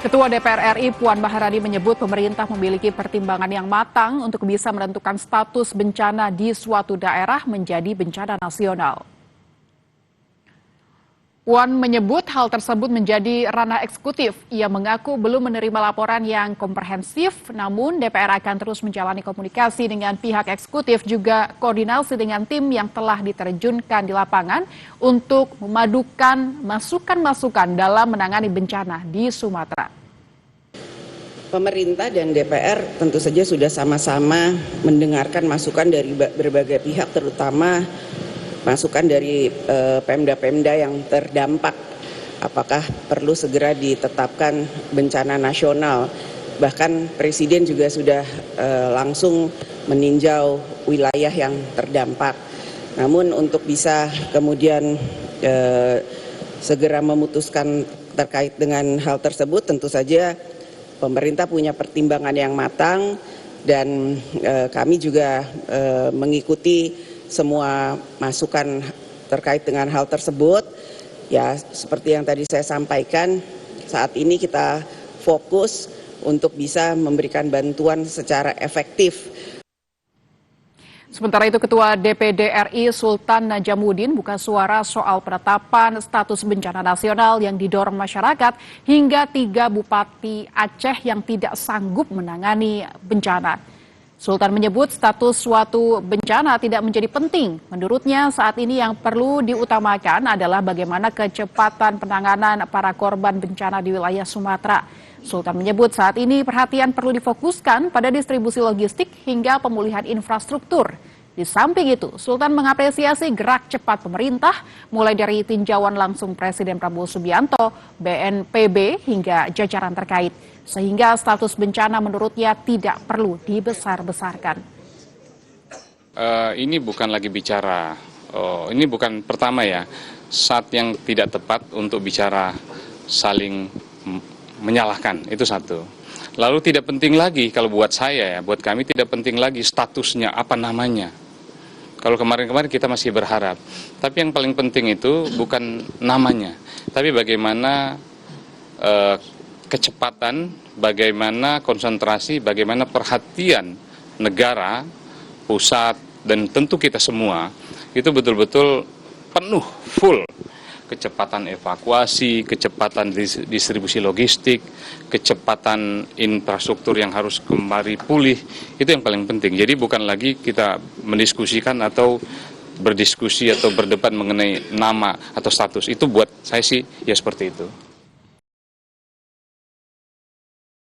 Ketua DPR RI Puan Maharani menyebut pemerintah memiliki pertimbangan yang matang untuk bisa menentukan status bencana di suatu daerah menjadi bencana nasional. Puan menyebut hal tersebut menjadi ranah eksekutif. Ia mengaku belum menerima laporan yang komprehensif, namun DPR akan terus menjalani komunikasi dengan pihak eksekutif juga koordinasi dengan tim yang telah diterjunkan di lapangan untuk memadukan masukan-masukan dalam menangani bencana di Sumatera. Pemerintah dan DPR tentu saja sudah sama-sama mendengarkan masukan dari berbagai pihak, terutama masukan dari Pemda-Pemda yang terdampak. Apakah perlu segera ditetapkan bencana nasional? Bahkan Presiden juga sudah langsung meninjau wilayah yang terdampak. Namun untuk bisa kemudian segera memutuskan terkait dengan hal tersebut, tentu saja pemerintah punya pertimbangan yang matang dan kami juga mengikuti semua masukan terkait dengan hal tersebut. Ya, seperti yang tadi saya sampaikan, saat ini kita fokus untuk bisa memberikan bantuan secara efektif. Sementara itu, Ketua DPD RI Sultan Najamuddin buka suara soal penetapan status bencana nasional yang didorong masyarakat hingga 3 bupati Aceh yang tidak sanggup menangani bencana. Sultan menyebut status suatu bencana tidak menjadi penting. Menurutnya saat ini yang perlu diutamakan adalah bagaimana kecepatan penanganan para korban bencana di wilayah Sumatera. Sultan menyebut saat ini perhatian perlu difokuskan pada distribusi logistik hingga pemulihan infrastruktur. Di samping itu, Sultan mengapresiasi gerak cepat pemerintah mulai dari tinjauan langsung Presiden Prabowo Subianto, BNPB hingga jajaran terkait. Sehingga status bencana menurutnya tidak perlu dibesar-besarkan. Ini bukan lagi bicara, ini bukan pertama ya, saat yang tidak tepat untuk bicara saling menyalahkan, itu satu. Lalu tidak penting lagi, kalau buat saya ya, buat kami tidak penting lagi statusnya, apa namanya. Kalau kemarin-kemarin kita masih berharap. Tapi yang paling penting itu bukan namanya, tapi bagaimana kecepatan, bagaimana konsentrasi, bagaimana perhatian negara, pusat, dan tentu kita semua, itu betul-betul penuh, full. Kecepatan evakuasi, kecepatan distribusi logistik, kecepatan infrastruktur yang harus kembali pulih, itu yang paling penting. Jadi bukan lagi kita mendiskusikan atau berdiskusi atau berdebat mengenai nama atau status. Itu buat saya sih ya seperti itu.